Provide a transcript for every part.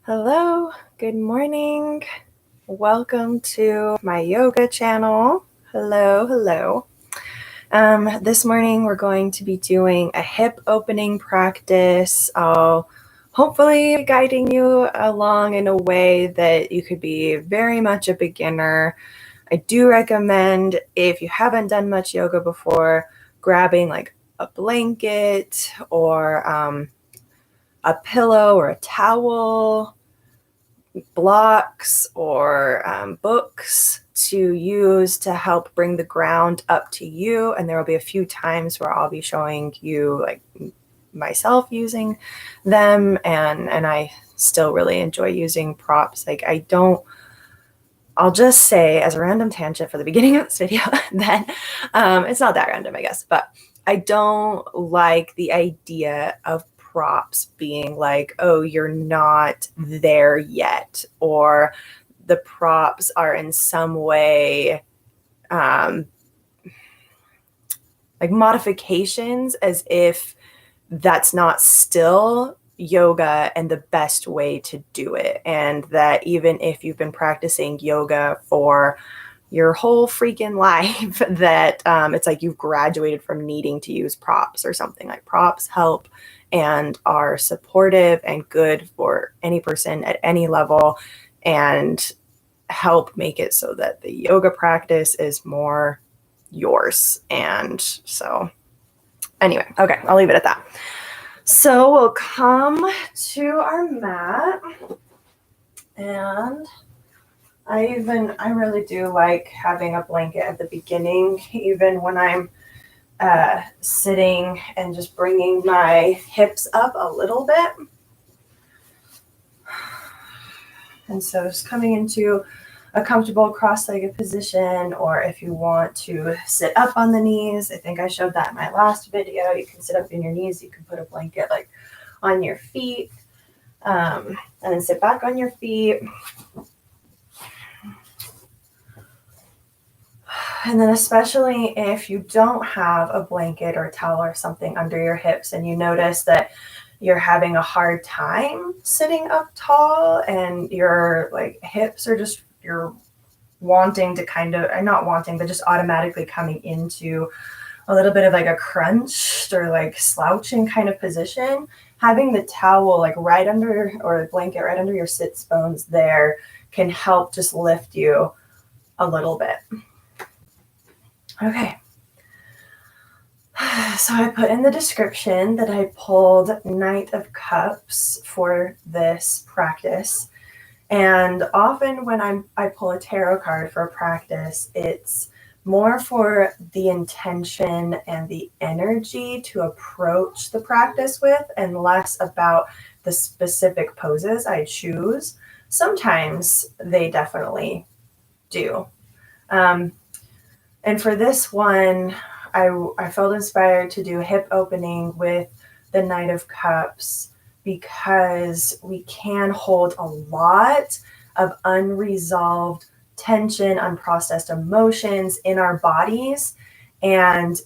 Hello, good morning. Welcome to my yoga channel. Hello. This morning we're going to be doing a hip opening practice. I'll hopefully be guiding you along in a way that you could be very much a beginner. I do recommend, if you haven't done much yoga before, grabbing like a blanket or a pillow or a towel, blocks or books to use to help bring the ground up to you. And there will be a few times where I'll be showing you like myself using them, and I still really enjoy using props. I'll just say as a random tangent for the beginning of this video that it's not that random, I guess, but I don't like the idea of props being like, oh, you're not there yet, or the props are in some way like modifications, as if that's not still yoga and the best way to do it. And that even if you've been practicing yoga for your whole freaking life, that it's like you've graduated from needing to use props or something. Like, props help and are supportive and good for any person at any level, and help make it so that the yoga practice is more yours. And so anyway, okay, I'll leave it at that. So we'll come to our mat, and I really do like having a blanket at the beginning, even when I'm sitting, and just bringing my hips up a little bit. And so just coming into a comfortable cross-legged position, or if you want to sit up on the knees, I think I showed that in my last video. You can sit up in your knees. You can put a blanket like on your feet, and then sit back on your feet. And then especially if you don't have a blanket or a towel or something under your hips, and you notice that you're having a hard time sitting up tall, and your like hips are just, you're wanting to kind of, not wanting, but just automatically coming into a little bit of like a crunched or like slouching kind of position, having the towel like right under, or the blanket right under your sits bones there, can help just lift you a little bit. Okay. So I put in the description that I pulled Knight of Cups for this practice. And often when I pull a tarot card for a practice, it's more for the intention and the energy to approach the practice with, and less about the specific poses I choose. Sometimes they definitely do. And for this one, I felt inspired to do hip opening with the Knight of Cups, because we can hold a lot of unresolved tension, unprocessed emotions in our bodies, and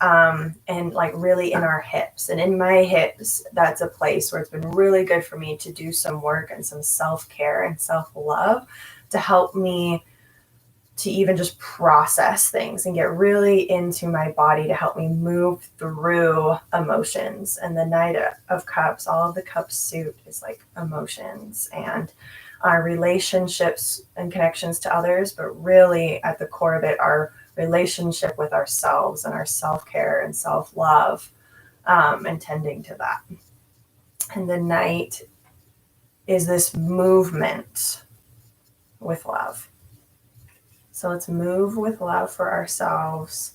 like really in our hips. And in my hips, that's a place where it's been really good for me to do some work and some self-care and self-love to help me to even just process things and get really into my body, to help me move through emotions. And the Knight of Cups, all of the cups suit is like emotions and our relationships and connections to others, but really at the core of it, our relationship with ourselves and our self-care and self-love, and tending to that. And the Knight is this movement with love. So let's move with love for ourselves.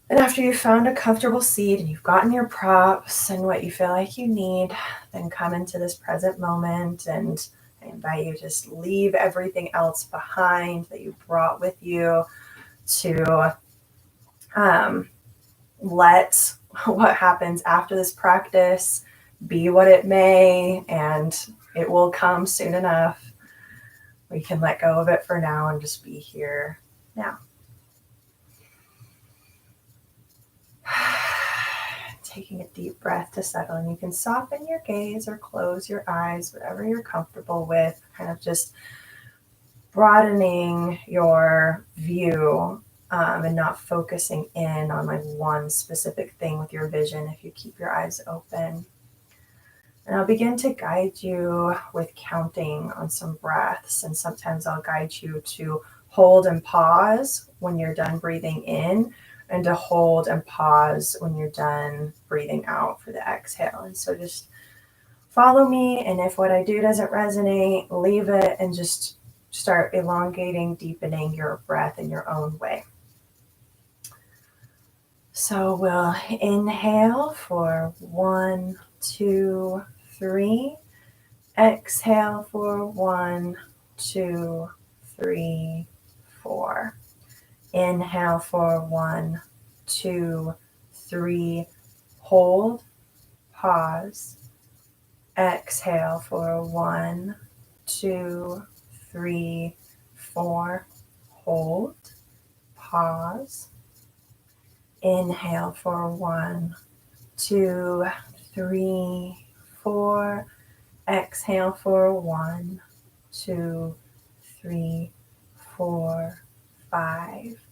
And after you've found a comfortable seat and you've gotten your props and what you feel like you need, then come into this present moment, and I invite you to just leave everything else behind that you brought with you, to let what happens after this practice be what it may, and it will come soon enough. We can let go of it for now and just be here now. taking a deep breath to settle. And you can soften your gaze or close your eyes, whatever you're comfortable with, kind of just broadening your view and not focusing in on like one specific thing with your vision if you keep your eyes open. And I'll begin to guide you with counting on some breaths. And sometimes I'll guide you to hold and pause when you're done breathing in, and to hold and pause when you're done breathing out for the exhale. And so just follow me. And if what I do doesn't resonate, leave it and just start elongating, deepening your breath in your own way. So we'll inhale for 1, 2, 3. Exhale for 1, 2, 3, 4. Inhale for 1, 2, 3. Hold, pause. Exhale for 1, 2, 3, 4. Hold, pause. Inhale for 1, 2, 3, 4. Exhale for 1, 2, 3, 4, 5.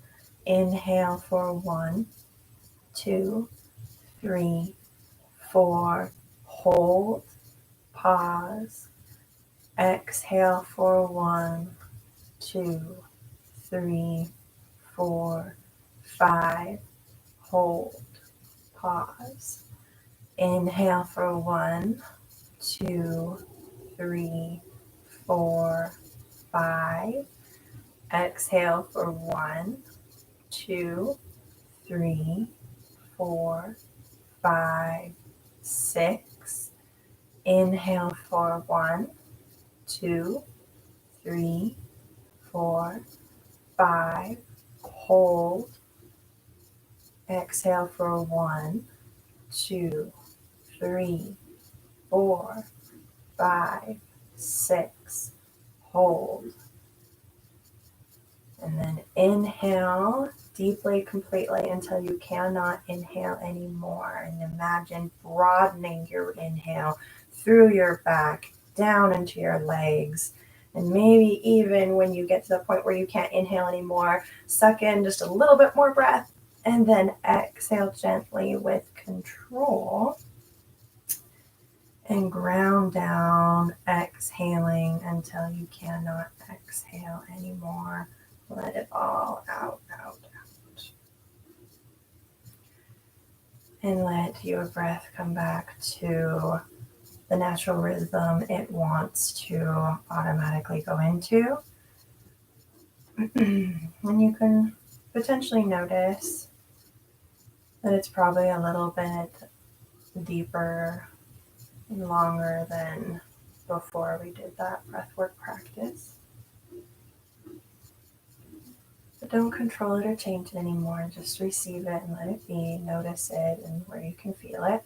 Inhale for 1, 2, 3, 4. Hold, pause. Exhale for 1, 2, 3, 4, 5. Hold, pause. Inhale for 1, 2, 3, 4, 5. Exhale for 1, 2, 3, 4, 5, 6. Inhale for 1, 2, 3, 4, 5. Hold. Exhale for 1, 2, 3, 4, 5, 6. Hold. And then inhale deeply, completely until you cannot inhale anymore. And imagine broadening your inhale through your back, down into your legs. And maybe even when you get to the point where you can't inhale anymore, suck in just a little bit more breath and then exhale gently with control. And ground down, exhaling until you cannot exhale anymore. Let it all out. And let your breath come back to the natural rhythm it wants to automatically go into. And you can potentially notice that it's probably a little bit deeper and longer than before we did that breathwork practice. But don't control it or change it anymore. Just receive it and let it be. Notice it and where you can feel it.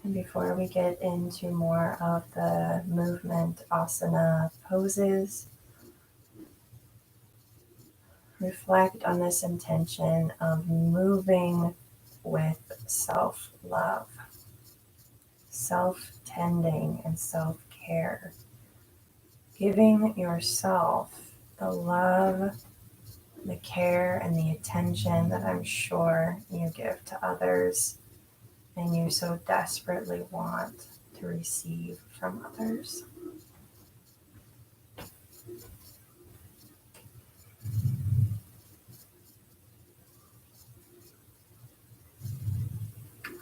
And before we get into more of the movement asana poses, reflect on this intention of moving with self-love, self-tending, and self-care. Giving yourself the love, the care, and the attention that I'm sure you give to others and you so desperately want to receive from others.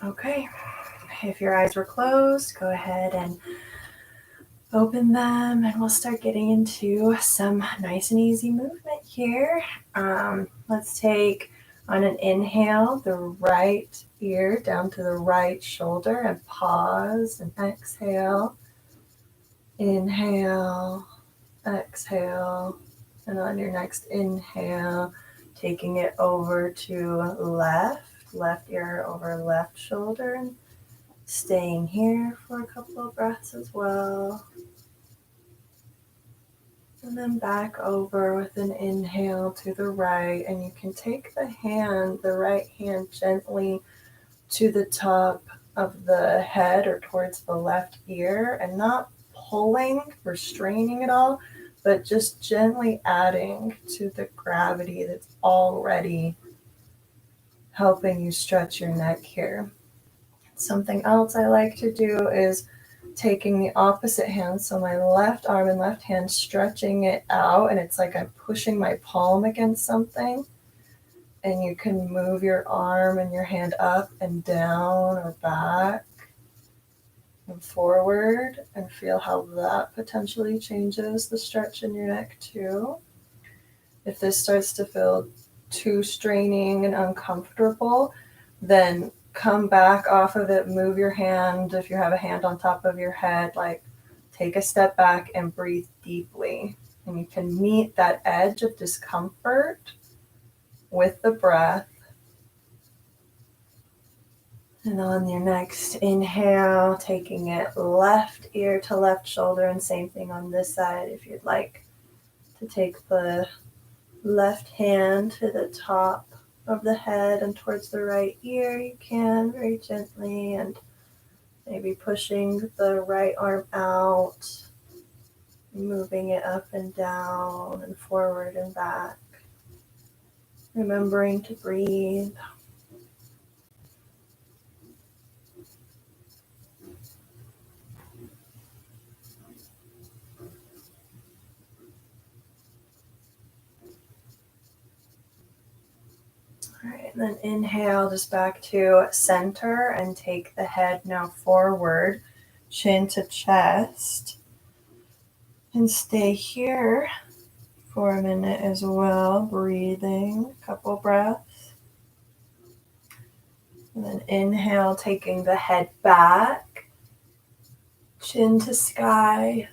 Okay, if your eyes were closed, go ahead and open them and we'll start getting into some nice and easy movement here. Let's take on an inhale the right ear down to the right shoulder and pause and exhale. Inhale, exhale, and on your next inhale, taking it over to left ear over left shoulder, and staying here for a couple of breaths as well. And then back over with an inhale to the right. And you can take the right hand gently to the top of the head or towards the left ear, and not pulling or straining at all, but just gently adding to the gravity that's already helping you stretch your neck here. Something else I like to do is taking the opposite hand, so my left arm and left hand, stretching it out, and it's like I'm pushing my palm against something. And you can move your arm and your hand up and down or back and forward, and feel how that potentially changes the stretch in your neck too. If this starts to feel too straining and uncomfortable, then come back off of it, move your hand. If you have a hand on top of your head, like take a step back and breathe deeply. And you can meet that edge of discomfort with the breath. And on your next inhale, taking it left ear to left shoulder, and same thing on this side. If you'd like to take the left hand to the top of the head and towards the right ear, you can very gently, and maybe pushing the right arm out, moving it up and down and forward and back, remembering to breathe. All right, and then inhale just back to center, and take the head now forward, chin to chest, and stay here for a minute as well, breathing a couple breaths. And then inhale, taking the head back, chin to sky.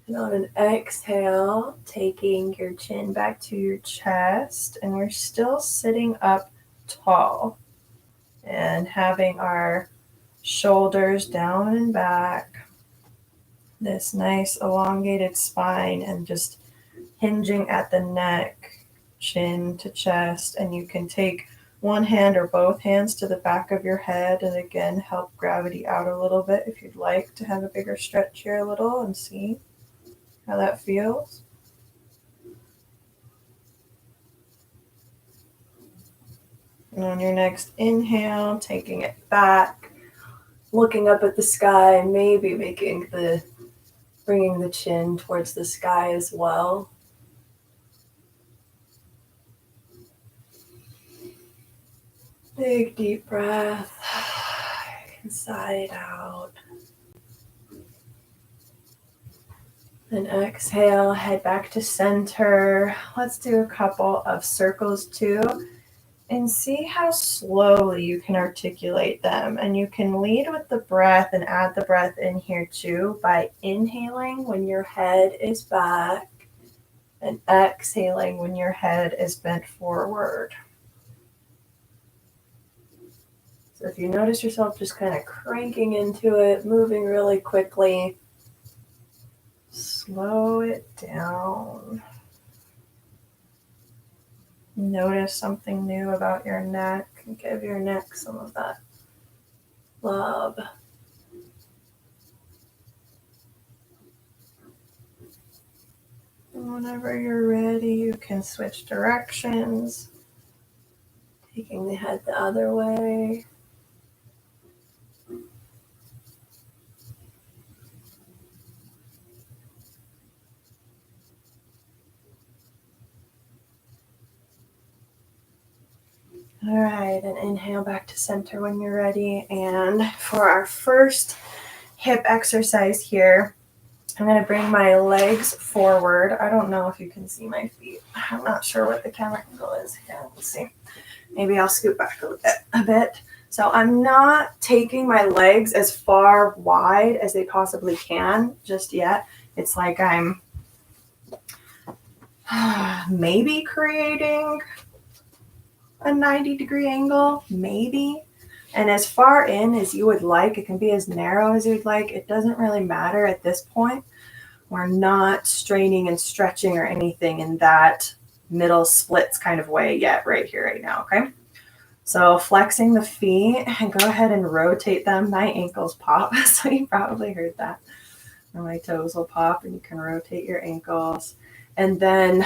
And on an exhale, taking your chin back to your chest, and we're still sitting up tall and having our shoulders down and back, this nice elongated spine, and just hinging at the neck, chin to chest. And you can take one hand or both hands to the back of your head, and again help gravity out a little bit if you'd like to have a bigger stretch here a little, and see how that feels. And on your next inhale, taking it back, looking up at the sky, maybe bringing the chin towards the sky as well. Big deep breath, inside out. Then exhale, head back to center. Let's do a couple of circles too, and see how slowly you can articulate them. And you can lead with the breath and add the breath in here too by inhaling when your head is back and exhaling when your head is bent forward. So if you notice yourself just kind of cranking into it, moving really quickly, slow it down. Notice something new about your neck, and give your neck some of that love. And whenever you're ready, you can switch directions, taking the head the other way. All right, and inhale back to center when you're ready. And for our first hip exercise here, I'm going to bring my legs forward. I don't know if you can see my feet. I'm not sure what the camera angle is here. Let's see. Maybe I'll scoot back a bit. So I'm not taking my legs as far wide as they possibly can just yet. It's like I'm maybe creating a 90-degree angle, maybe. And as far in as you would like, it can be as narrow as you'd like. It doesn't really matter at this point. We're not straining and stretching or anything in that middle splits kind of way yet, right here, right now, okay? So flexing the feet, and go ahead and rotate them. My ankles pop, so you probably heard that. And my toes will pop, and you can rotate your ankles. And then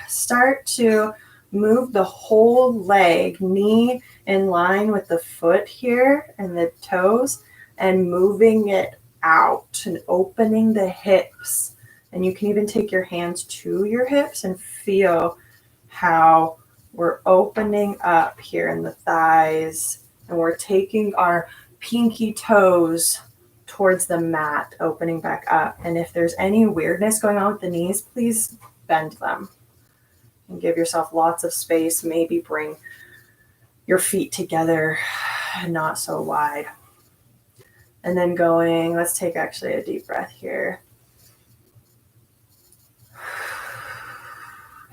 start to move the whole leg, knee in line with the foot here and the toes, and moving it out and opening the hips. And you can even take your hands to your hips and feel how we're opening up here in the thighs, and we're taking our pinky toes towards the mat, opening back up. And if there's any weirdness going on with the knees, please bend them and give yourself lots of space. Maybe bring your feet together, not so wide. And then going, let's take actually a deep breath here.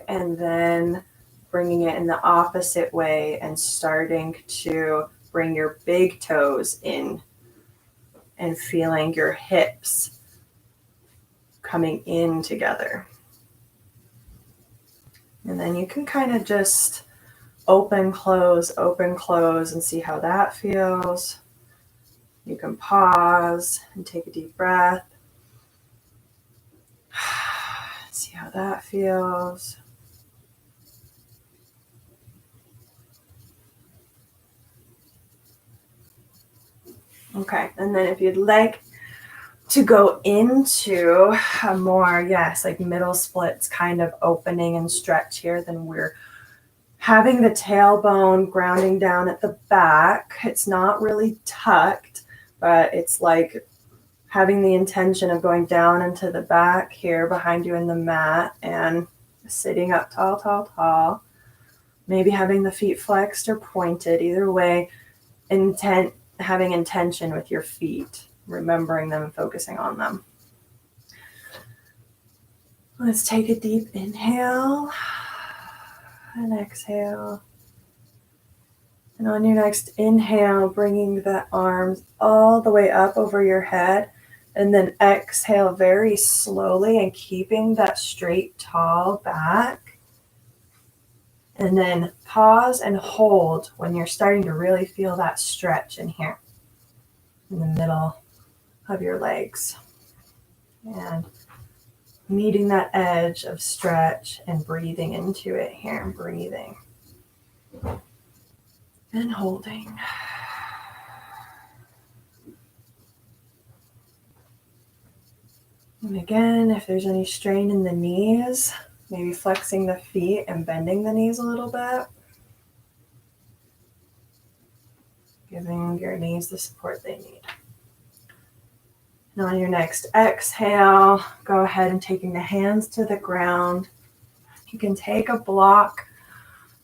And then bringing it in the opposite way and starting to bring your big toes in and feeling your hips coming in together. And then you can kind of just open, close, and see how that feels. You can pause and take a deep breath. See how that feels. Okay, and then if you'd like to go into a more, like middle splits kind of opening and stretch here, then we're having the tailbone grounding down at the back. It's not really tucked, but it's like having the intention of going down into the back here behind you in the mat and sitting up tall. Maybe having the feet flexed or pointed. Either way, having intention with your feet, remembering them and focusing on them. Let's take a deep inhale and exhale. And on your next inhale, bringing the arms all the way up over your head, and then exhale very slowly and keeping that straight, tall back. And then pause and hold when you're starting to really feel that stretch in here, in the middle of your legs. And meeting that edge of stretch and breathing into it here, and breathing and holding. And again, if there's any strain in the knees, maybe flexing the feet and bending the knees a little bit. Giving your knees the support they need. And on your next exhale, go ahead and taking the hands to the ground. You can take a block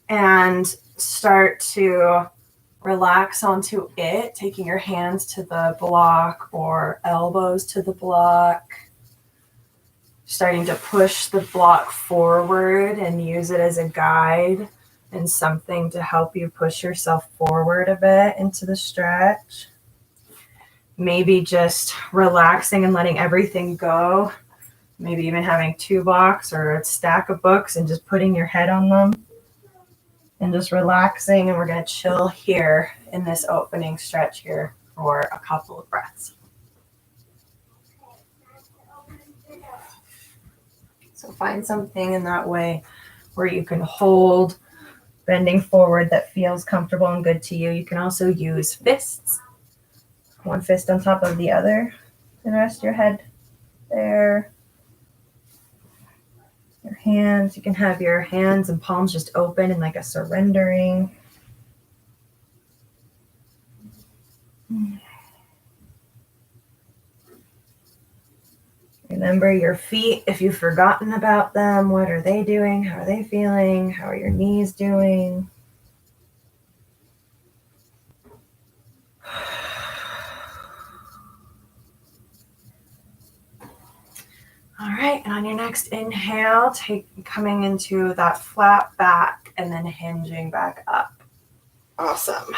and start to relax onto it, taking your hands to the block or elbows to the block. Starting to push the block forward and use it as a guide and something to help you push yourself forward a bit into the stretch. Maybe just relaxing and letting everything go. Maybe even having 2 blocks or a stack of books and just putting your head on them and just relaxing. And we're going to chill here in this opening stretch here for a couple of breaths. So find something in that way where you can hold, bending forward, that feels comfortable and good to you. You can also use fists, one fist on top of the other, and rest your head there. Your hands, you can have your hands and palms just open and like a surrendering. Remember your feet, if you've forgotten about them. What are they doing? How are they feeling? How are your knees doing? All right, and on your next inhale, coming into that flat back and then hinging back up. Awesome.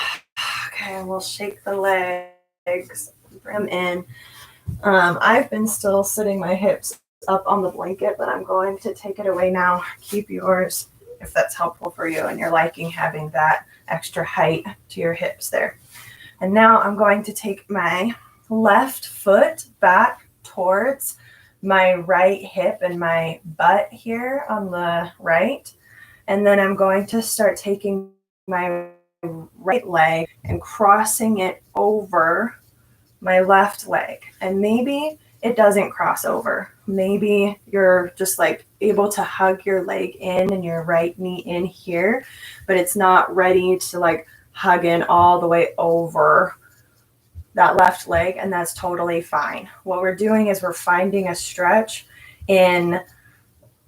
Okay, we'll shake the legs, bring them in. I've been still sitting my hips up on the blanket, but I'm going to take it away now. Keep yours if that's helpful for you and you're liking having that extra height to your hips there. And now I'm going to take my left foot back towards my right hip and my butt here on the right. And then I'm going to start taking my right leg and crossing it over my left leg. And maybe it doesn't cross over. Maybe you're just like able to hug your leg in and your right knee in here, but it's not ready to like hug in all the way over that left leg, and that's totally fine. What we're doing is we're finding a stretch in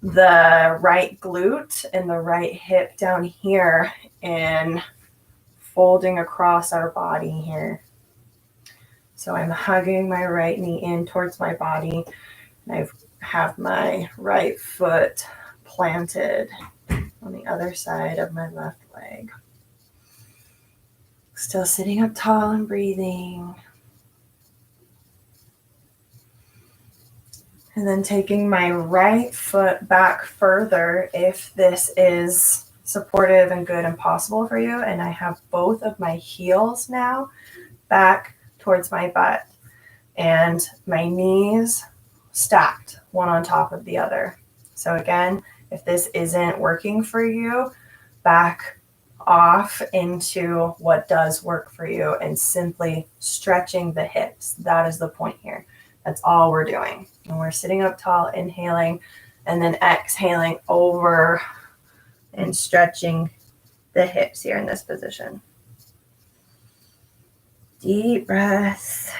the right glute and the right hip down here and folding across our body here. So I'm hugging my right knee in towards my body, and I have my right foot planted on the other side of my left leg. Still sitting up tall and breathing. And then taking my right foot back further if this is supportive and good and possible for you. And I have both of my heels now back towards my butt and my knees stacked one on top of the other. So again, if this isn't working for you, back off into what does work for you and simply stretching the hips. That is the point here. That's all we're doing. And we're sitting up tall, inhaling, and then exhaling over and stretching the hips here in this position. Deep breaths.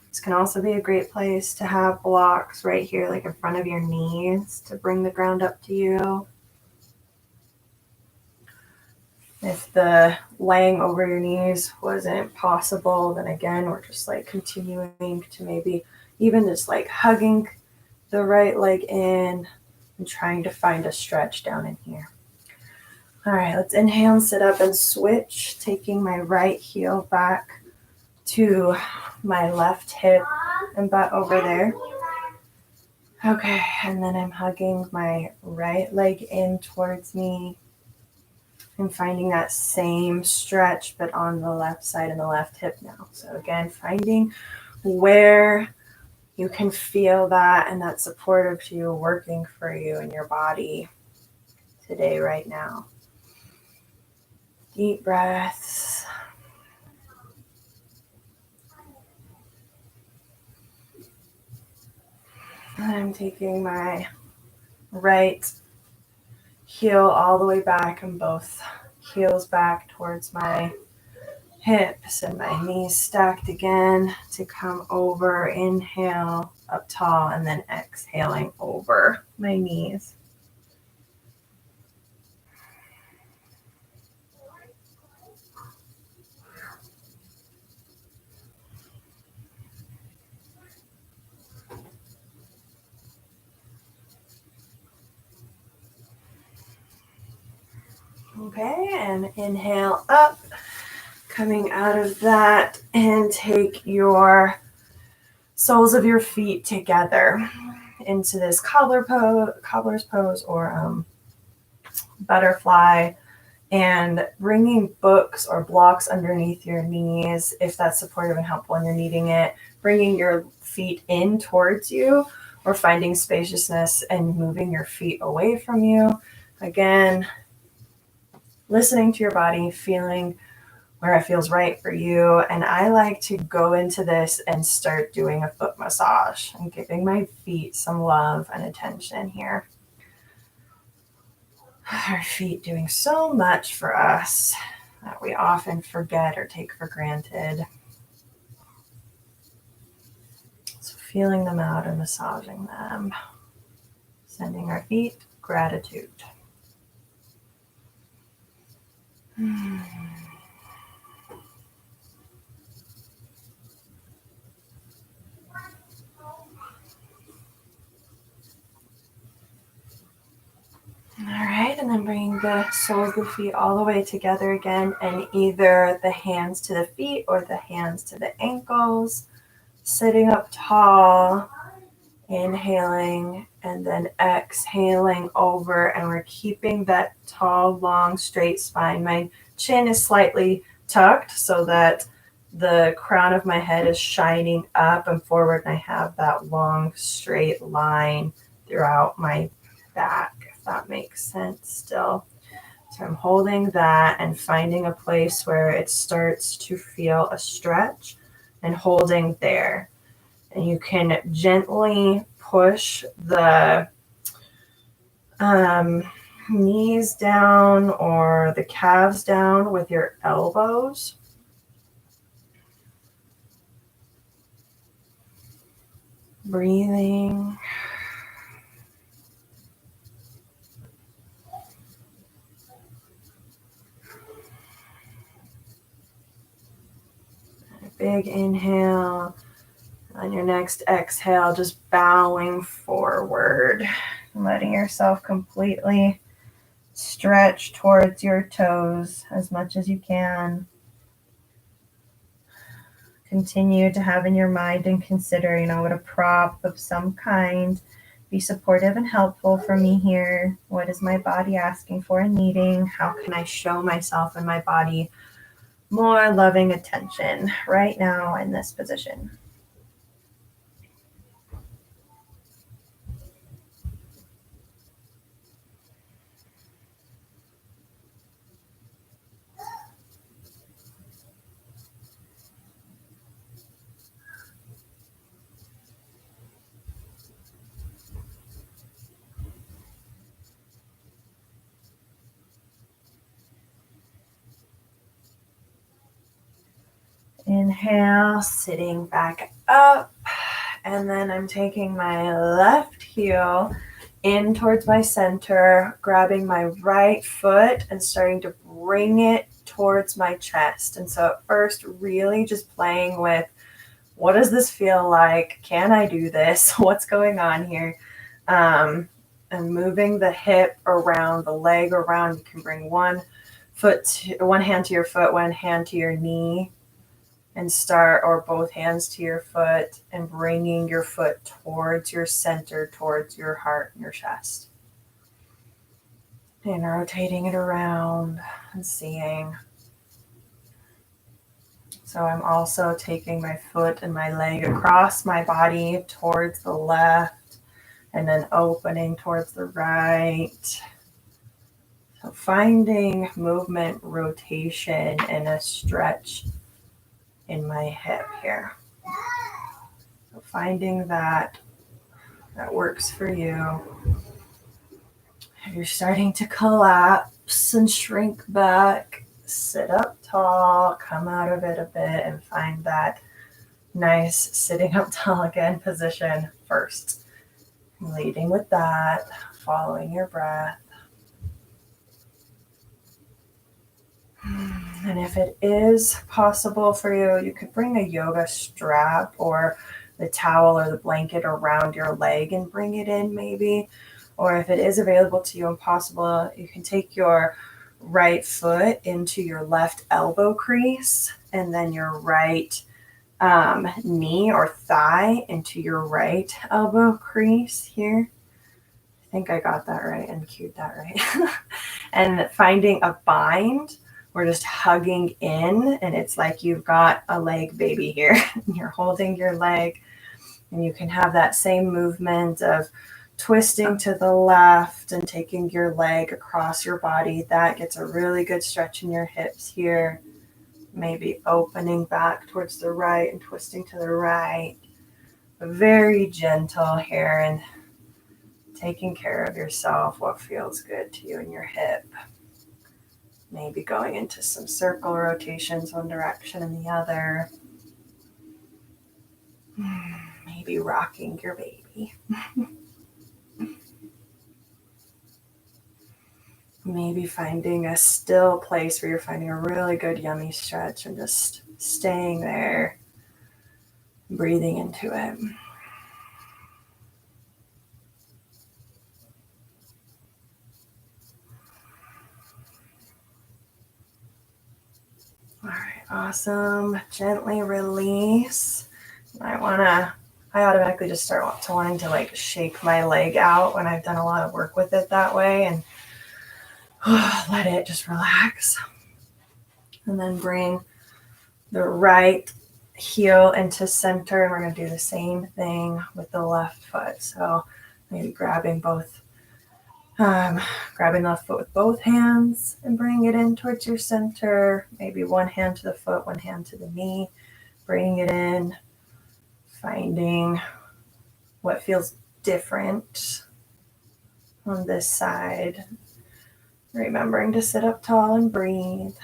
This can also be a great place to have blocks right here, like in front of your knees, to bring the ground up to you. If the laying over your knees wasn't possible, then again, we're just like continuing to maybe even just like hugging the right leg in and trying to find a stretch down in here. All right, let's inhale and sit up and switch, taking my right heel back to my left hip and butt over there. Okay, and then I'm hugging my right leg in towards me. I'm finding that same stretch, but on the left side and the left hip now. So again, finding where you can feel that and that's supportive to you, working for you in your body today, right now. Deep breaths. And I'm taking my right heel all the way back and both heels back towards my hips and my knees stacked again to come over. Inhale up tall and then exhaling over my knees. Okay, and inhale up, coming out of that, and take your soles of your feet together into this cobbler's pose or butterfly, and bringing books or blocks underneath your knees if that's supportive and helpful and you're needing it, bringing your feet in towards you or finding spaciousness and moving your feet away from you. Again, listening to your body, feeling where it feels right for you. And I like to go into this and start doing a foot massage and giving my feet some love and attention here. Our feet doing so much for us that we often forget or take for granted. So feeling them out and massaging them, sending our feet gratitude. All right, and then bring the soles of the feet all the way together again, and either the hands to the feet or the hands to the ankles. Sitting up tall, inhaling, and then exhaling over, and we're keeping that tall, long, straight spine. My chin is slightly tucked so that the crown of my head is shining up and forward, and I have that long, straight line throughout my back, if that makes sense still. So I'm holding that and finding a place where it starts to feel a stretch and holding there. And you can gently push the knees down or the calves down with your elbows. Breathing. A big inhale. On your next exhale, just bowing forward, letting yourself completely stretch towards your toes as much as you can. Continue to have in your mind and consider, what a prop of some kind be supportive and helpful for me here. What is my body asking for and needing? How can I show myself and my body more loving attention right now in this position? Inhale, sitting back up, and then I'm taking my left heel in towards my center, grabbing my right foot and starting to bring it towards my chest. And so at first, really just playing with, what does this feel like? Can I do this? What's going on here? And moving the hip around, the leg around. You can bring one hand to your foot, one hand to your knee, and start, or both hands to your foot, and bringing your foot towards your center, towards your heart and your chest. And rotating it around and seeing. So I'm also taking my foot and my leg across my body towards the left, and then opening towards the right. So finding movement, rotation, and a stretch in my hip here. So finding that works for you. If you're starting to collapse and shrink back, sit up tall, come out of it a bit, and find that nice sitting up tall again position first. Leading with that, following your breath. And if it is possible for you, you could bring a yoga strap or the towel or the blanket around your leg and bring it in maybe. Or if it is available to you and possible, you can take your right foot into your left elbow crease, and then your right knee or thigh into your right elbow crease here. I think I got that right and cued that right. And finding a bind. We're just hugging in, and it's like you've got a leg baby here. You're holding your leg, and you can have that same movement of twisting to the left and taking your leg across your body. That gets a really good stretch in your hips here. Maybe opening back towards the right and twisting to the right. Very gentle here and taking care of yourself, what feels good to you in your hip. Maybe going into some circle rotations one direction and the other. Maybe rocking your baby. Maybe finding a still place where you're finding a really good yummy stretch and just staying there, breathing into it. Awesome. Gently release. I automatically just start wanting to like shake my leg out when I've done a lot of work with it that way, and let it just relax. And then bring the right heel into center. And we're going to do the same thing with the left foot. So maybe grabbing the left foot with both hands and bring it in towards your center. Maybe one hand to the foot, one hand to the knee. Bring it in, finding what feels different on this side. Remembering to sit up tall and breathe.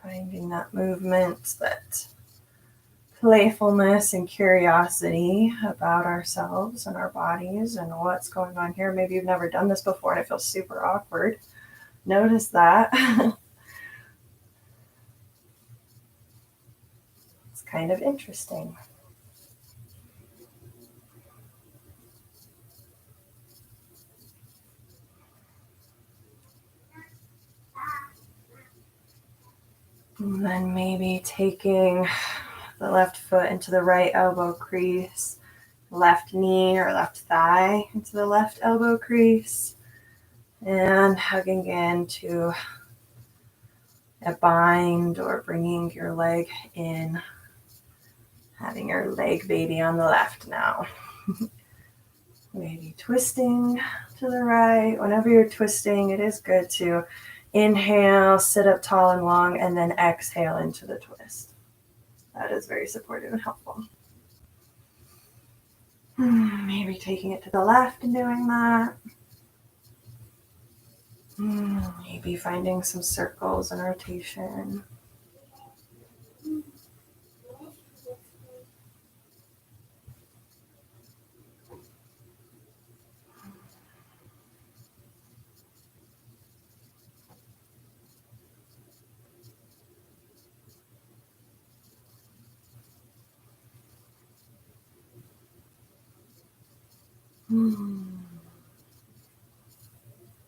Finding that movement, that playfulness and curiosity about ourselves and our bodies and what's going on here. Maybe you've never done this before and it feels super awkward. Notice that. It's kind of interesting. And then maybe taking the left foot into the right elbow crease, left knee or left thigh into the left elbow crease, and hugging into a bind or bringing your leg in, having your leg baby on the left now. Maybe twisting to the right. Whenever you're twisting, it is good to inhale, sit up tall and long, and then exhale into the twist. That is very supportive and helpful. Maybe taking it to the left and doing that. Maybe finding some circles and rotation.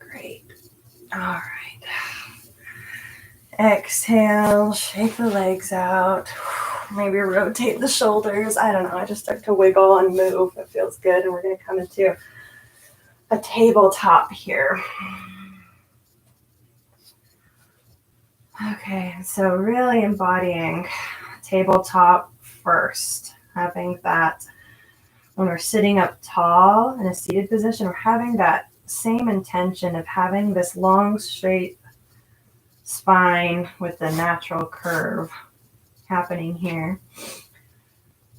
Great. All right. Exhale, shake the legs out. Maybe rotate the shoulders. I don't know. I just start to wiggle and move. It feels good. And we're going to come into a tabletop here. Okay, so really embodying tabletop first. Having that when we're sitting up tall in a seated position, we're having that same intention of having this long, straight spine with the natural curve happening here.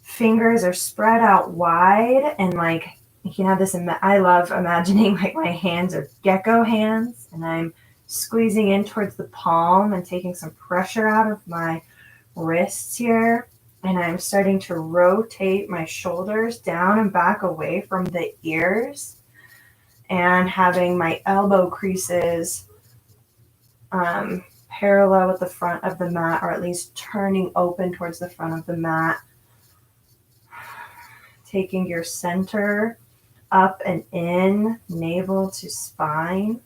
Fingers are spread out wide, and like you can have this, I love imagining like my hands are gecko hands, and I'm squeezing in towards the palm and taking some pressure out of my wrists here. And I'm starting to rotate my shoulders down and back away from the ears, and having my elbow creases parallel with the front of the mat, or at least turning open towards the front of the mat. Taking your center up and in, navel to spine,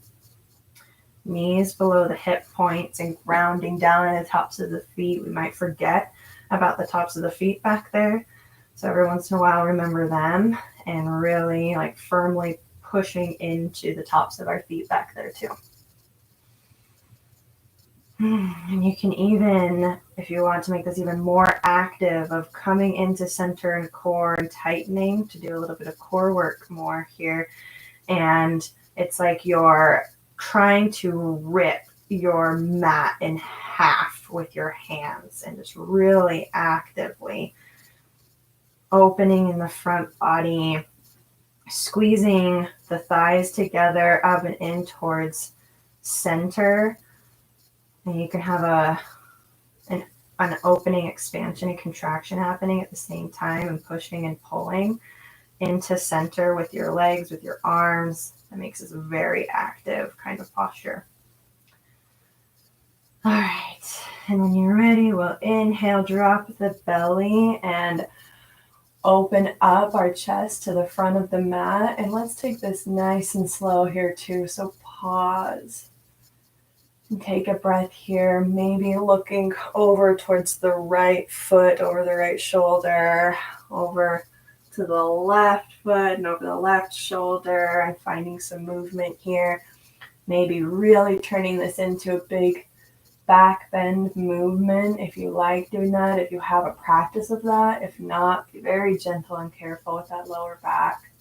knees below the hip points, and grounding down at the tops of the feet. We might forget about the tops of the feet back there. So every once in a while, remember them, and really like firmly pushing into the tops of our feet back there too. And you can even, if you want to make this even more active, of coming into center and core and tightening, to do a little bit of core work more here. And it's like you're trying to rip your mat in half with your hands, and just really actively opening in the front body, squeezing the thighs together up and in towards center. And you can have an opening, expansion, and contraction happening at the same time, and pushing and pulling into center with your legs, with your arms. That makes this a very active kind of posture. All right. And when you're ready, we'll inhale, drop the belly, and open up our chest to the front of the mat. And let's take this nice and slow here too. So pause. And take a breath here, maybe looking over towards the right foot, over the right shoulder, over to the left foot and over the left shoulder, and finding some movement here. Maybe really turning this into a big back bend movement if you like doing that, if you have a practice of that. If not, be very gentle and careful with that lower back.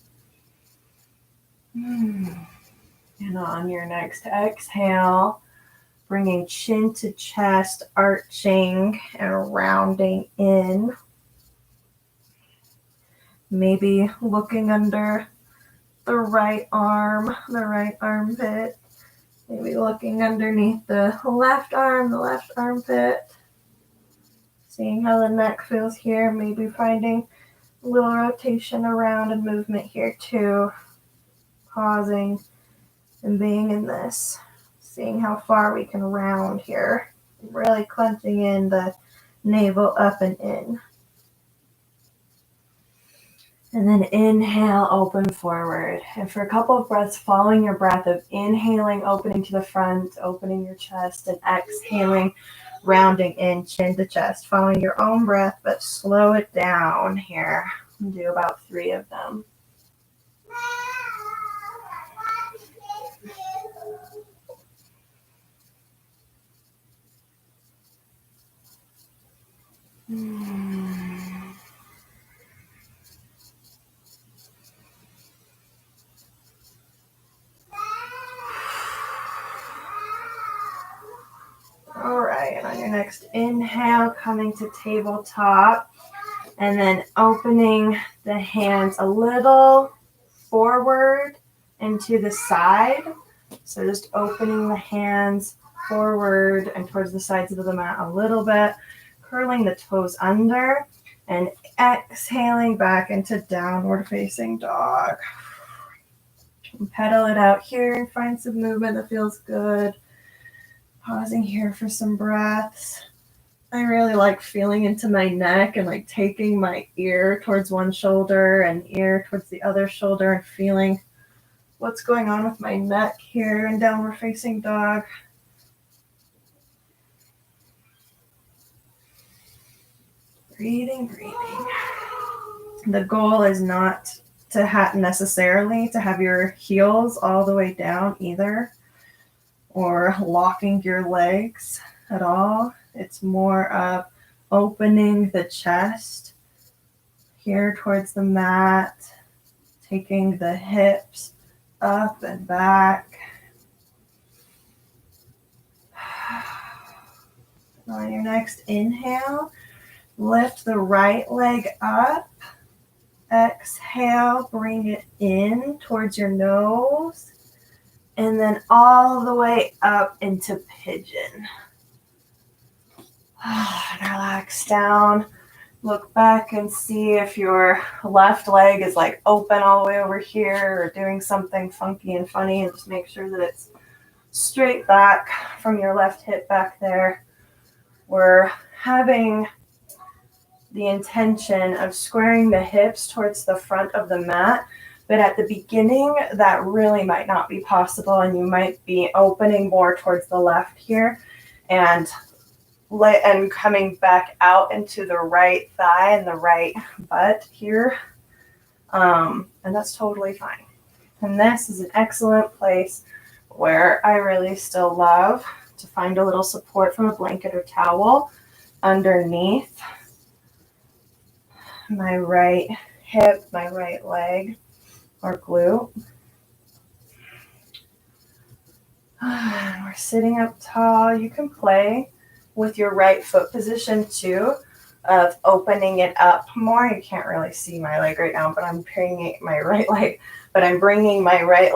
And on your next exhale, bringing chin to chest, arching and rounding in. Maybe looking under the right arm, the right armpit. Maybe looking underneath the left arm, the left armpit. Seeing how the neck feels here. Maybe finding a little rotation around and movement here too. Pausing and being in this. Seeing how far we can round here. Really clenching in the navel up and in. And then inhale, open forward. And for a couple of breaths, following your breath of inhaling, opening to the front, opening your chest, and exhaling, rounding in, chin to chest. Following your own breath, but slow it down here. And do about 3 of them. All right, and on your next inhale, coming to tabletop, and then opening the hands a little forward and to the side. So just opening the hands forward and towards the sides of the mat a little bit, curling the toes under, and exhaling back into downward facing dog. And pedal it out here and find some movement that feels good. Pausing here for some breaths. I really like feeling into my neck and like taking my ear towards one shoulder and ear towards the other shoulder and feeling what's going on with my neck here in downward facing dog. Breathing. The goal is not to necessarily to have your heels all the way down either, or locking your legs at all. It's more of opening the chest here towards the mat, taking the hips up and back. On your next inhale, lift the right leg up. Exhale, bring it in towards your nose. And then all the way up into pigeon. And relax down. Look back and see if your left leg is like open all the way over here or doing something funky and funny, and just make sure that it's straight back from your left hip back there. We're having the intention of squaring the hips towards the front of the mat, but at the beginning that really might not be possible, and you might be opening more towards the left here and coming back out into the right thigh and the right butt here. And that's totally fine. And this is an excellent place where I really still love to find a little support from a blanket or towel underneath my right hip, my right leg or glute. We're sitting up tall. You can play with your right foot position too, of opening it up more. You can't really see my leg right now, but I'm bringing my right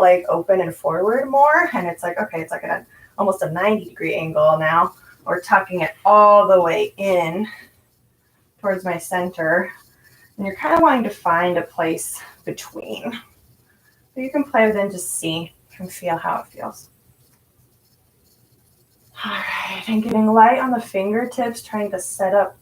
leg open and forward more. And it's like, okay, it's like almost a 90-degree angle now. We're tucking it all the way in towards my center. And you're kind of wanting to find a place between. So you can play with it and just see and feel how it feels. All right, and getting light on the fingertips, trying to sit up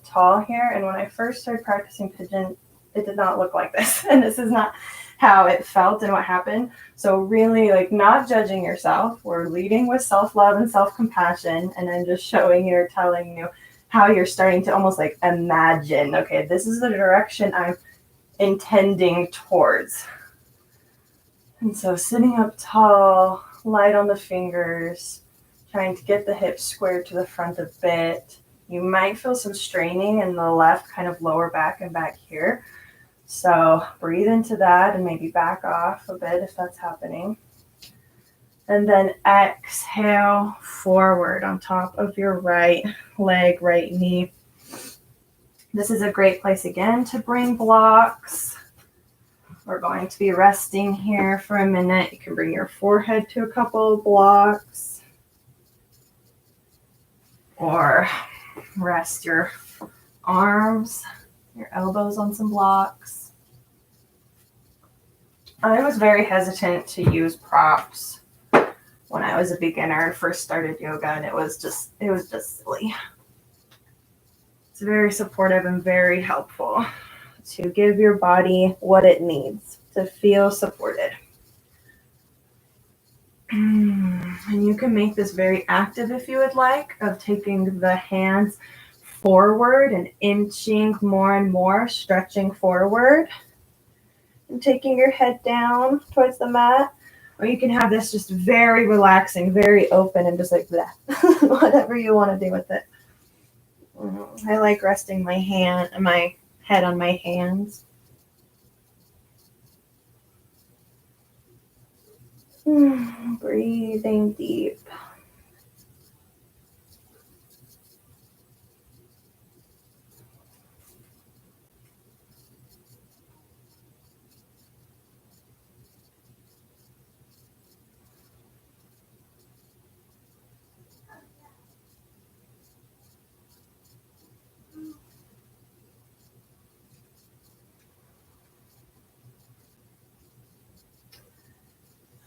tall here. And when I first started practicing pigeon, it did not look like this. And this is not how it felt and what happened. So really like not judging yourself. We're leading with self-love and self-compassion, and then just showing you or telling you how you're starting to almost like imagine, okay, this is the direction I'm intending towards. And so sitting up tall, light on the fingers, trying to get the hips squared to the front a bit. You might feel some straining in the left kind of lower back and back here. So breathe into that and maybe back off a bit if that's happening. And then exhale forward on top of your right leg, right knee. This is a great place again to bring blocks. We're going to be resting here for a minute. You can bring your forehead to a couple of blocks, or rest your arms, your elbows on some blocks. I was very hesitant to use props when I was a beginner and first started yoga, and it was just silly. It's very supportive and very helpful to give your body what it needs to feel supported. And you can make this very active if you would like, of taking the hands forward and inching more and more, stretching forward and taking your head down towards the mat. Or you can have this just very relaxing, very open, and just like that, whatever you want to do with it. I like resting my head on my hands. Breathing deep.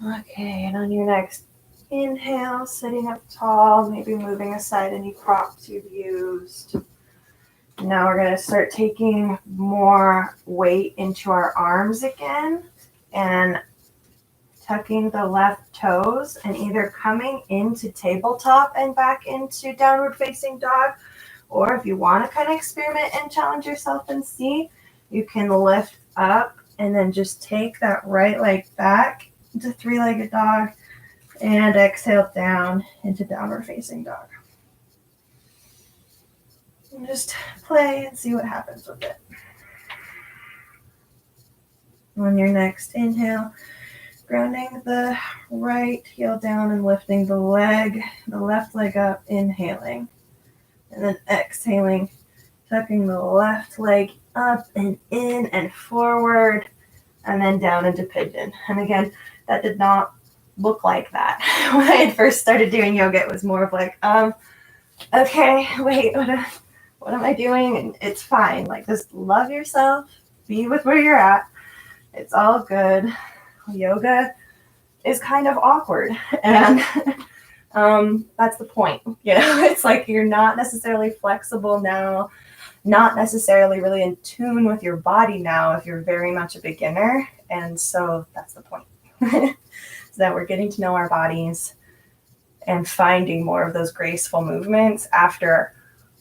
Okay, and on your next inhale, sitting up tall, maybe moving aside any props you've used. Now we're going to start taking more weight into our arms again and tucking the left toes and either coming into tabletop and back into downward facing dog, or if you want to kind of experiment and challenge yourself and see, you can lift up and then just take that right leg back into three-legged dog and exhale down into downward facing dog. And just play and see what happens with it. On your next inhale, grounding the right heel down and lifting the left leg up, inhaling. And then exhaling, tucking the left leg up and in and forward, and then down into pigeon. And again, that did not look like that. When I had first started doing yoga, it was more of like, okay, wait, what am I doing? And it's fine. Like, just love yourself, be with where you're at. It's all good. Yoga is kind of awkward, and that's the point. It's like you're not necessarily flexible now, not necessarily really in tune with your body now if you're very much a beginner. And so that's the point. So that we're getting to know our bodies and finding more of those graceful movements after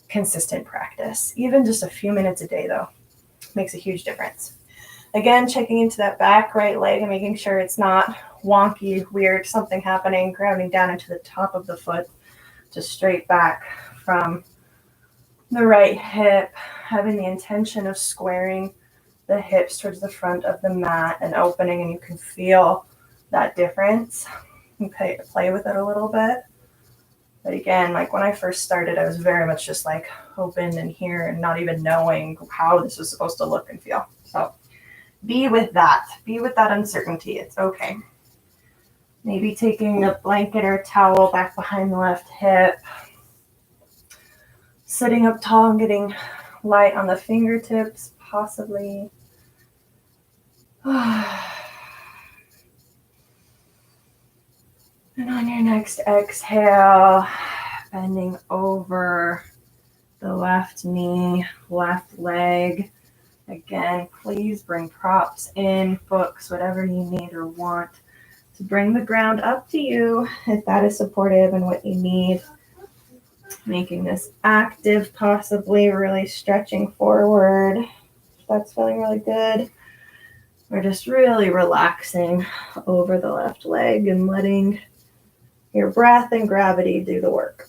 consistent practice. Even just a few minutes a day, though, makes a huge difference. Again, checking into that back right leg and making sure it's not wonky, weird, something happening, grounding down into the top of the foot, just straight back from the right hip, having the intention of squaring the hips towards the front of the mat and opening, and you can feel that difference. You can play with it a little bit. But again, like when I first started, I was very much just like open and here and not even knowing how this was supposed to look and feel. So be with that uncertainty. It's okay. Maybe taking a blanket or a towel back behind the left hip. Sitting up tall and getting light on the fingertips, possibly. And on your next exhale, bending over the left knee, left leg, Again, please bring props in, books, whatever you need or want to bring the ground up to you if that is supportive and what you need. Making this active, possibly really stretching forward. If that's feeling really good. We're just really relaxing over the left leg and letting your breath and gravity do the work.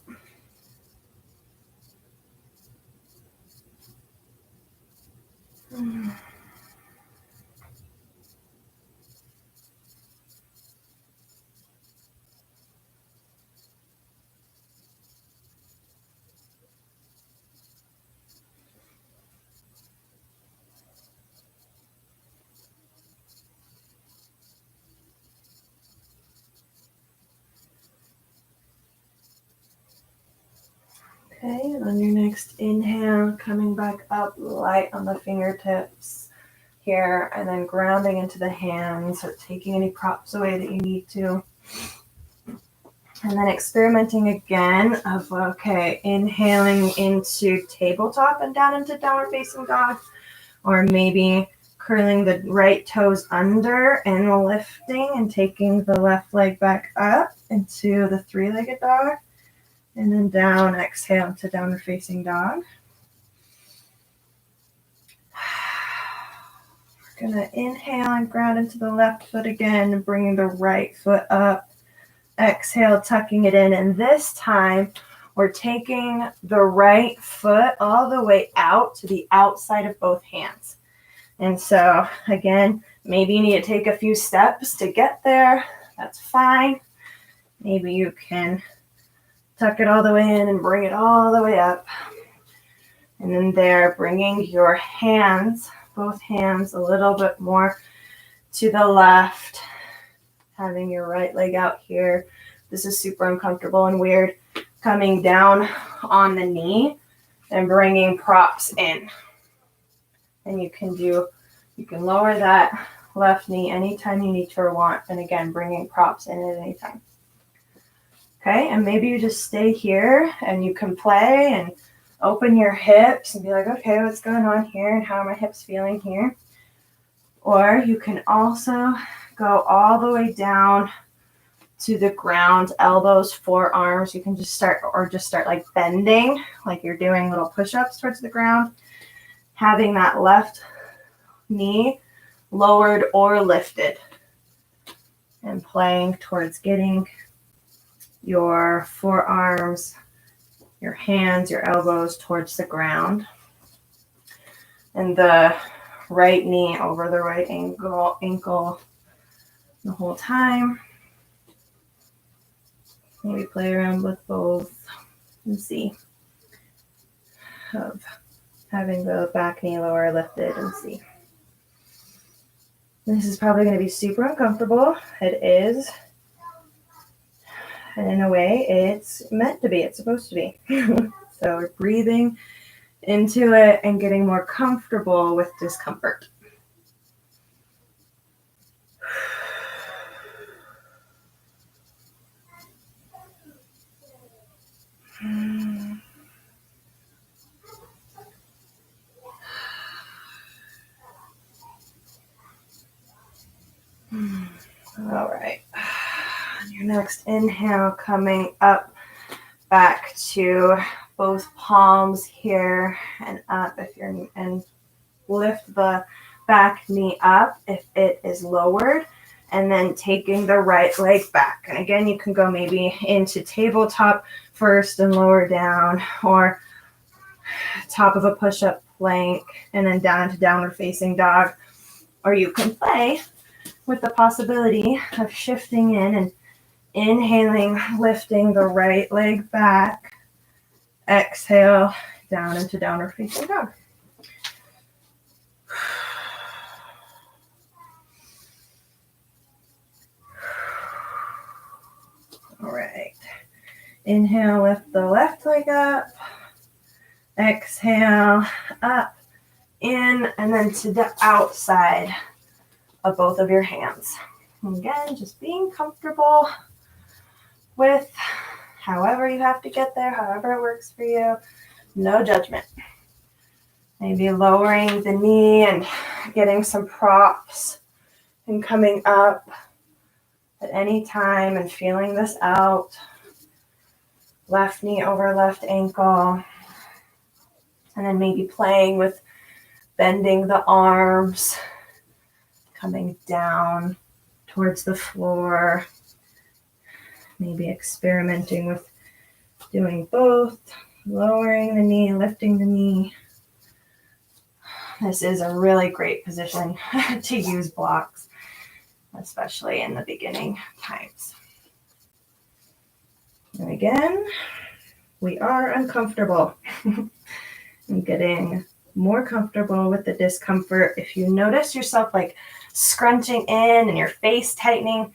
Okay, and on your next inhale, coming back up light on the fingertips here, and then grounding into the hands, or taking any props away that you need to. And then experimenting again of, okay, inhaling into tabletop and down into downward facing dog, or maybe curling the right toes under and lifting and taking the left leg back up into the three-legged dog. And then down, exhale to downward facing dog. We're going to inhale and ground into the left foot again, and bringing the right foot up. Exhale, tucking it in. And this time, we're taking the right foot all the way out to the outside of both hands. And so, again, maybe you need to take a few steps to get there. That's fine. Maybe you can tuck it all the way in and bring it all the way up. And then there, bringing your hands, both hands, a little bit more to the left. Having your right leg out here. This is super uncomfortable and weird. Coming down on the knee and bringing props in. And you can lower that left knee anytime you need to or want. And again, bringing props in at any time. Okay, and maybe you just stay here and you can play and open your hips and be like, okay, what's going on here and how are my hips feeling here? Or you can also go all the way down to the ground, elbows, forearms. You can just start like bending, like you're doing little push-ups towards the ground. Having that left knee lowered or lifted. And playing towards getting your forearms, your hands, your elbows towards the ground. And the right knee over the right ankle the whole time. Maybe play around with both and see of having the back knee lower lifted and see. This is probably going to be super uncomfortable. It is. And in a way, it's meant to be. It's supposed to be. So we're breathing into it and getting more comfortable with discomfort. All right. On your next inhale, coming up back to both palms here and up and lift the back knee up if it is lowered, and then taking the right leg back. And again, you can go maybe into tabletop first and lower down, or top of a push-up plank and then down into downward facing dog. Or you can play with the possibility of shifting in and inhaling, lifting the right leg back. Exhale, down into downward facing dog. All right. Inhale, lift the left leg up. Exhale, up, in, and then to the outside of both of your hands. And again, just being comfortable with however you have to get there, however it works for you. No judgment. Maybe lowering the knee and getting some props and coming up at any time and feeling this out. Left knee over left ankle. And then maybe playing with bending the arms, coming down towards the floor. Maybe experimenting with doing both, lowering the knee, lifting the knee. This is a really great position to use blocks, especially in the beginning times. And again, we are uncomfortable. I'm getting more comfortable with the discomfort. If you notice yourself like scrunching in and your face tightening,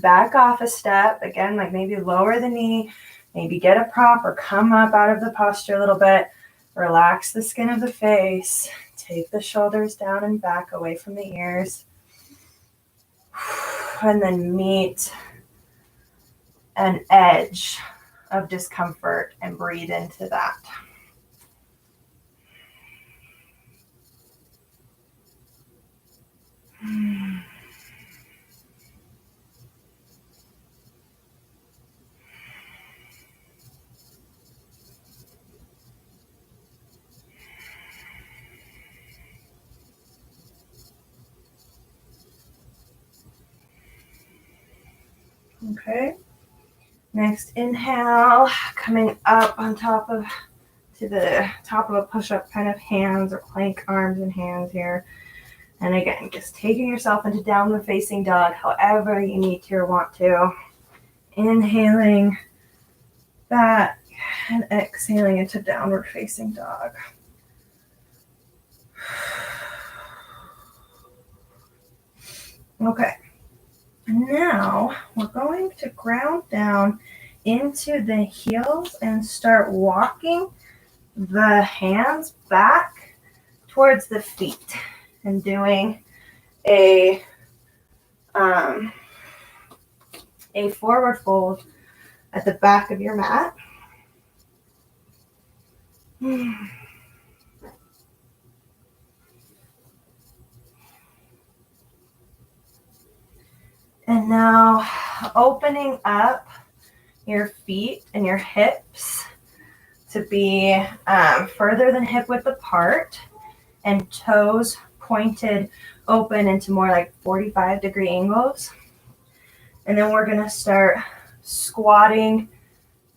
back off a step. Again, like maybe lower the knee, maybe get a prop or come up out of the posture a little bit. Relax the skin of the face. Take the shoulders down and back away from the ears. And then meet an edge of discomfort and breathe into that. Okay. Next inhale, coming up on top of to the top of a push-up, kind of hands or plank arms and hands here. And again, just taking yourself into downward facing dog, however you need to or want to. Inhaling back and exhaling into downward facing dog. Okay. Now we're going to ground down into the heels and start walking the hands back towards the feet and doing a forward fold at the back of your mat. And now opening up your feet and your hips to be further than hip width apart and toes pointed open into more like 45-degree angles. And then we're going to start squatting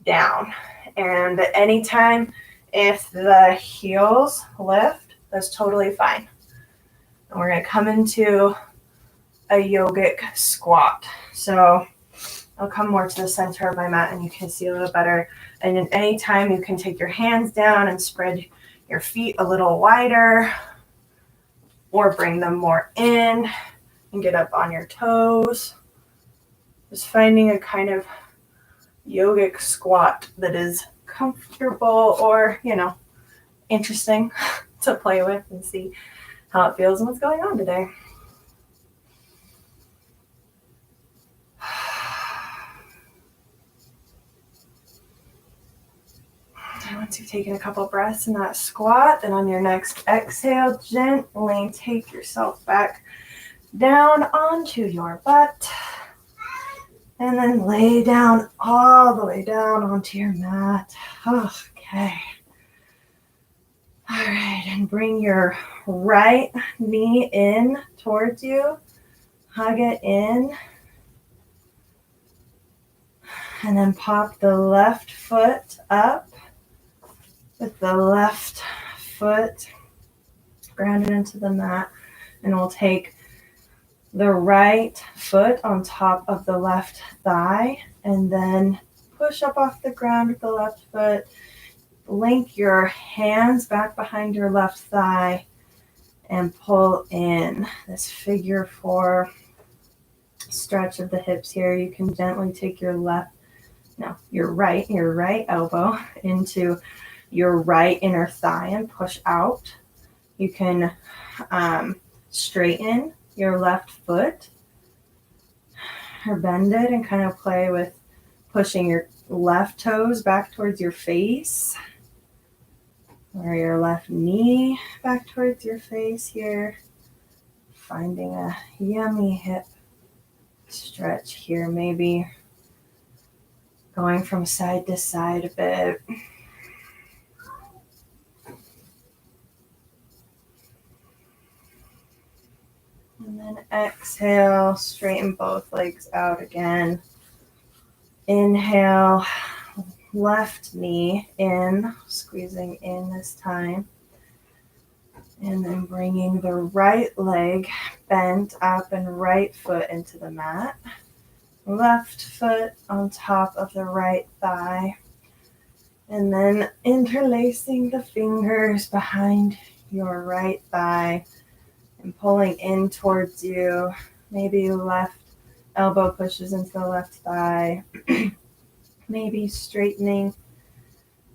down. And at any time, if the heels lift, that's totally fine. And we're going to come into a yogic squat. So I'll come more to the center of my mat and you can see a little better. And at any time you can take your hands down and spread your feet a little wider or bring them more in and get up on your toes. Just finding a kind of yogic squat that is comfortable or, interesting to play with and see how it feels and what's going on today. And once you've taken a couple breaths in that squat, then on your next exhale, gently take yourself back down onto your butt. And then lay down all the way down onto your mat. Okay. All right, and bring your right knee in towards you. Hug it in. And then pop the left foot up with the left foot grounded into the mat. And we'll take the right foot on top of the left thigh and then push up off the ground with the left foot. Link your hands back behind your left thigh and pull in this figure 4 stretch of the hips here. You can gently take your right elbow into your right inner thigh and push out. You can straighten your left foot or bend it and kind of play with pushing your left toes back towards your face. Or your left knee back towards your face here. Finding a yummy hip stretch here, maybe going from side to side a bit. And then exhale, straighten both legs out again. Inhale, left knee in, squeezing in this time. And then bringing the right leg bent up and right foot into the mat. Left foot on top of the right thigh. And then interlacing the fingers behind your right thigh and pulling in towards you. Maybe left elbow pushes into the left thigh. Maybe straightening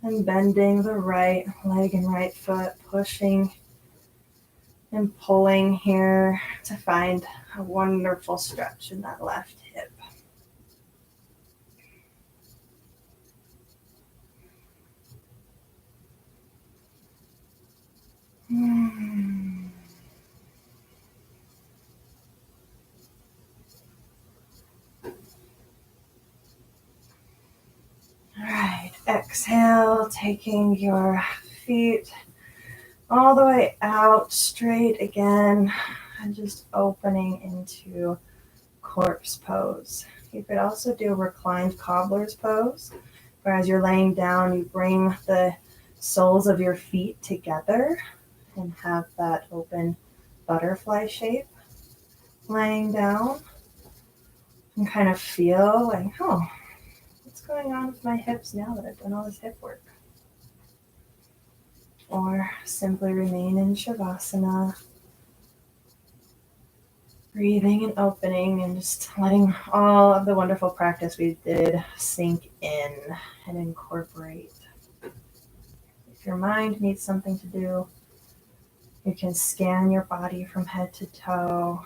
and bending the right leg and right foot, pushing and pulling here to find a wonderful stretch in that left hip. All right, exhale, taking your feet all the way out straight again and just opening into corpse pose. You could also do reclined cobbler's pose, where as you're laying down, you bring the soles of your feet together and have that open butterfly shape laying down and kind of feel like, oh, what's going on with my hips now that I've done all this hip work? Or simply remain in Shavasana, breathing and opening and just letting all of the wonderful practice we did sink in and incorporate. If your mind needs something to do, you can scan your body from head to toe,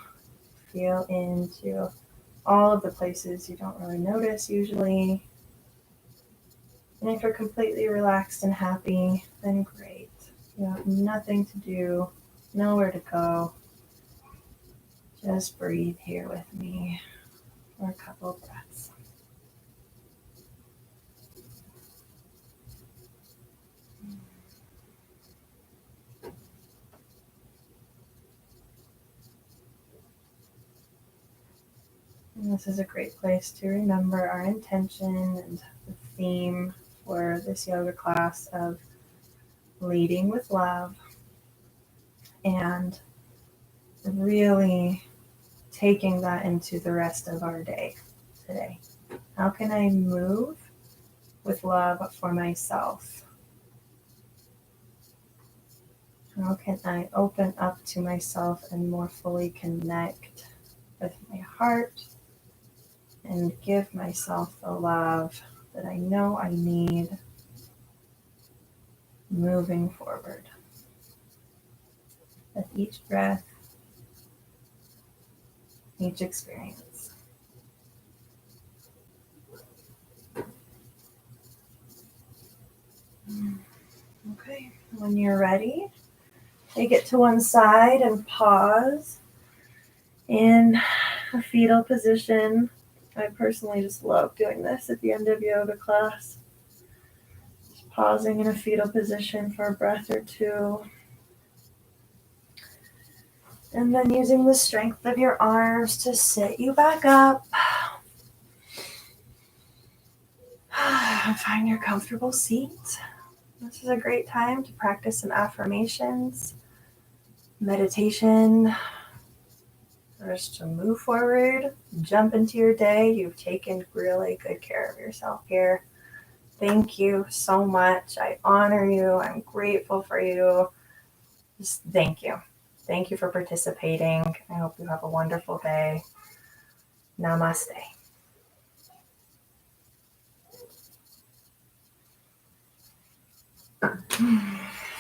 feel into all of the places you don't really notice usually. And if you're completely relaxed and happy, then great. You have nothing to do, nowhere to go. Just breathe here with me for a couple of breaths. And this is a great place to remember our intention and the theme for this yoga class of leading with love and really taking that into the rest of our day today. How can I move with love for myself? How can I open up to myself and more fully connect with my heart and give myself the love that I know I need moving forward with each breath, each experience. Okay, when you're ready, take it to one side and pause in a fetal position. I personally just love doing this at the end of yoga class. Just pausing in a fetal position for a breath or two. And then using the strength of your arms to sit you back up. Find your comfortable seat. This is a great time to practice some affirmations, meditation, or just to move forward, jump into your day. You've taken really good care of yourself here. Thank you so much. I honor you. I'm grateful for you. Just thank you. Thank you for participating. I hope you have a wonderful day. Namaste.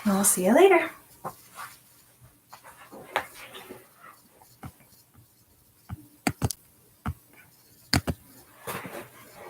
I'll see you later.